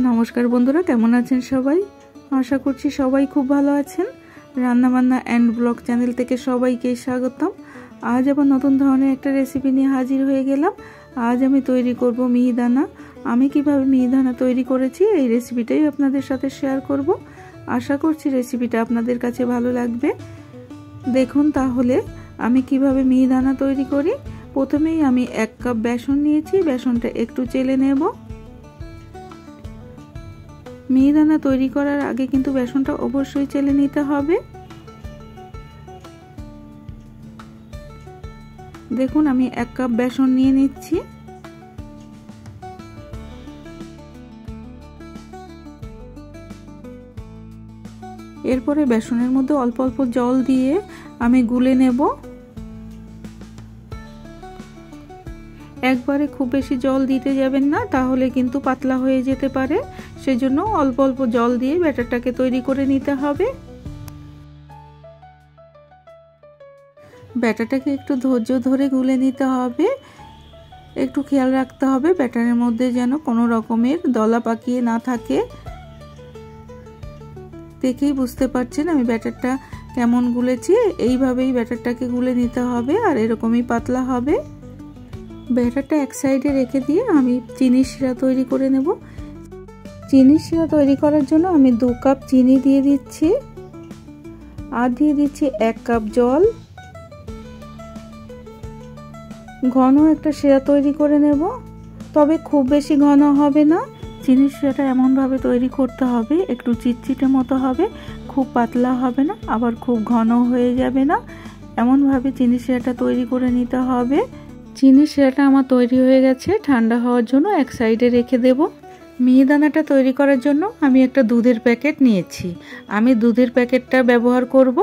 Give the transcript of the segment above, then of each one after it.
নমস্কার বন্ধুরা, কেমন আছেন সবাই? আশা করছি সবাই খুব ভালো আছেন। রান্নাবান্না অ্যান্ড ব্লগ চ্যানেল থেকে সবাইকে স্বাগতম। আজ আবার নতুন ধরনের একটা রেসিপি নিয়ে হাজির হয়ে গেলাম। আজ আমি তৈরি করব মিহিদানা। আমি কিভাবে মিহিদানা তৈরি করেছি এই রেসিপিটাই আপনাদের সাথে শেয়ার করব। আশা করছি রেসিপিটা আপনাদের কাছে ভালো লাগবে। দেখুন তাহলে আমি কিভাবে মিহিদানা তৈরি করি। প্রথমেই আমি 1 কাপ বেসন নিয়েছি। বেসনটা একটু চেলে নেব। মিহিদানা তৈরি করার আগে কিন্তু বেসনটা অবশ্যই চেলে নিতে হবে। দেখুন আমি 1 কাপ বেসন নিয়ে নিচ্ছি। এরপরে বেসনের মধ্যে অল্প অল্প জল দিয়ে আমি গুলে নেব। একবারে খুব বেশি জল দিতে যাবেন না, তাহলে কিন্তু পাতলা হয়ে যেতে পারে। সেজন্য অল্প অল্প জল দিয়ে ব্যাটারটাকে তৈরি করে নিতে হবে। ব্যাটারটাকে একটু ধৈর্য ধরে গুলে নিতে হবে। একটু খেয়াল রাখতে হবে ব্যাটারের মধ্যে যেন কোনো রকমের দলা পাকিয়ে না থাকে। দেখেই বুঝতে পারছেন আমি ব্যাটারটা কেমন গুলেছি। এইভাবেই ব্যাটারটাকে গুলে নিতে হবে, আর এরকমই পাতলা হবে। ব্যাটারটা এক সাইডে রেখে দিয়ে আমি চিনি শিরা তৈরি করে নেব। চিনি শিরা তৈরি করার জন্য আমি 2 কাপ চিনি দিয়ে দিচ্ছি, আর দিয়ে দিচ্ছি 1 কাপ জল। ঘন একটা শিরা তৈরি করে নেব, তবে খুব বেশি ঘন হবে না। চিনি শিরাটা এমনভাবে তৈরি করতে হবে একটু চিটচিটে মতো হবে, খুব পাতলা হবে না, আবার খুব ঘন হয়ে যাবে না। এমনভাবে চিনি শিরাটা তৈরি করে নিতে হবে। চিনি শিরাটা আমার তৈরি হয়ে গেছে। ঠান্ডা হওয়ার জন্য এক সাইডে রেখে দেব। মিহিদানাটা তৈরি করার জন্য আমি একটা দুধের প্যাকেট নিয়েছি। আমি দুধের প্যাকেটটা ব্যবহার করব।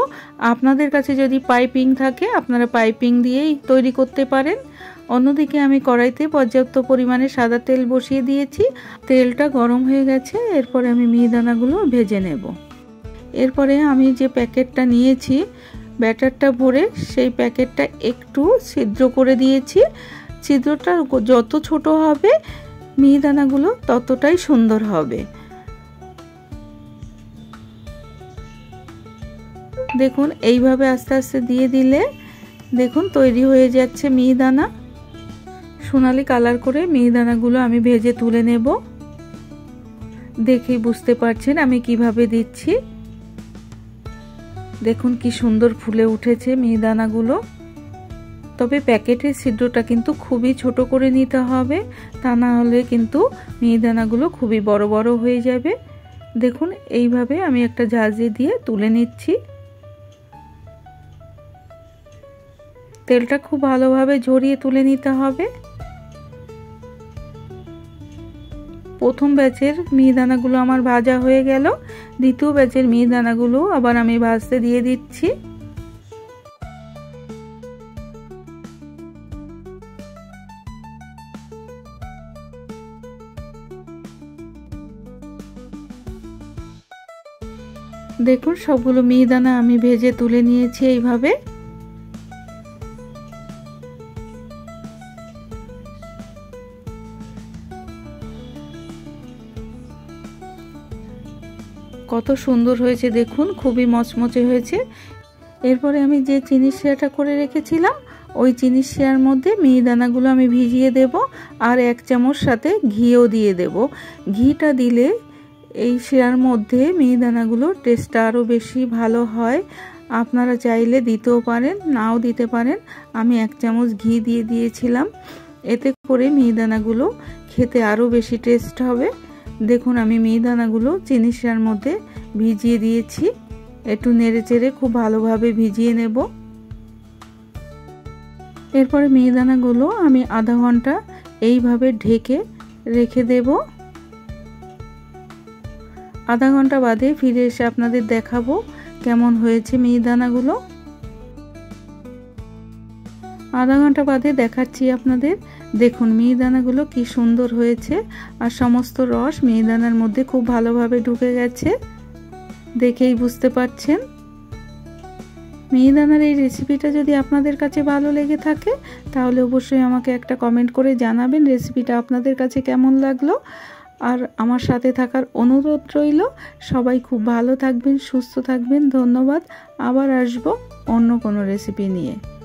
আপনাদের কাছে যদি পাইপিং থাকে আপনারা পাইপিং দিয়েই তৈরি করতে পারেন। অন্যদিকে আমি কড়াইতে পর্যাপ্ত পরিমাণে সাদা তেল বসিয়ে দিয়েছি। তেলটা গরম হয়ে গেছে। এরপরে আমি মিহিদানাগুলো ভেজে নেব। এরপরে আমি যে প্যাকেটটা নিয়েছি ব্যাটারটা ভরে সেই প্যাকেটটা একটু ছিদ্র করে দিয়েছি। ছিদ্রটা যত ছোট হবে মিহিদানাগুলো ততটাই সুন্দর হবে। দেখুন এইভাবে আস্তে আস্তে দিয়ে দিলে দেখুন তৈরি হয়ে যাচ্ছে মিহিদানা। সোনালি কালার করে মিহিদানাগুলো আমি ভেজে তুলে নেব। দেখেই বুঝতে পারছেন আমি কিভাবে দিচ্ছি। দেখুন কি সুন্দর ফুলে উঠেছে মিহিদানাগুলো। তবে প্যাকেটের ছিদ্রটা কিন্তু খুবই ছোট করে নিতে হবে, তা না হলে কিন্তু মিহিদানাগুলো খুবই বড় বড় হয়ে যাবে। দেখুন এইভাবে আমি একটা ঝাঁঝরি দিয়ে তুলে নিচ্ছি। তেলটা খুব ভালোভাবে ঝরিয়ে তুলে নিতে হবে। প্রথম ব্যাচের মিহিদানাগুলো আমার ভাজা হয়ে গেল। দ্বিতীয় ব্যাচের মিহিদানাগুলো আবার আমি ভাজতে দিয়ে দিচ্ছি। দেখুন সবগুলো মিহিদানা আমি ভেজে তুলে নিয়েছি এইভাবে। কত সুন্দর হয়েছে দেখুন, খুবই মচমচে হয়েছে। এরপরে আমি যে চিনি শিরাটা করে রেখেছিলাম ওই চিনি শিরার মধ্যে মিহিদানাগুলো আমি ভিজিয়ে দেব, আর 1 চামচ সাথে ঘিও দিয়ে দেব। ঘিটা দিলে এই শিরার মধ্যে মিহিদানাগুলোর টেস্টটা আরও বেশি ভালো হয়। আপনারা চাইলে দিতেও পারেন, নাও দিতে পারেন। আমি 1 চামচ ঘি দিয়ে দিয়েছিলাম, এতে করে মিহিদানাগুলো খেতে আরও বেশি টেস্ট হবে। দেখুন আমি মিহিদানাগুলো চিনি শিরার মধ্যে ভিজিয়ে দিয়েছি। একটু নেড়ে চেড়ে খুব ভালোভাবে ভিজিয়ে নেব। এরপরে মিহিদানাগুলো আমি আধা ঘন্টা এইভাবে ঢেকে রেখে দেব। আধা ঘন্টা বাদে ফিরে এসে আপনাদের দেখাবো কেমন হয়েছে মিহিদানাগুলো। আধা ঘন্টা বাদে দেখাচ্ছি আপনাদের। দেখুন মিহিদানাগুলো কি সুন্দর হয়েছে, আর সমস্ত রস মিহিদানার মধ্যে খুব ভালোভাবে ঢুকে গেছে। দেখেই বুঝতে পারছেন। মিহিদানার এই রেসিপিটা যদি আপনাদের কাছে ভালো লেগে থাকে তাহলে অবশ্যই আমাকে একটা কমেন্ট করে জানাবেন রেসিপিটা আপনাদের কাছে কেমন লাগলো। আর আমার সাথে থাকার অনুরোধ রইল। সবাই খুব ভালো থাকবেন, সুস্থ থাকবেন। ধন্যবাদ। আবার আসবো অন্য কোনো রেসিপি নিয়ে।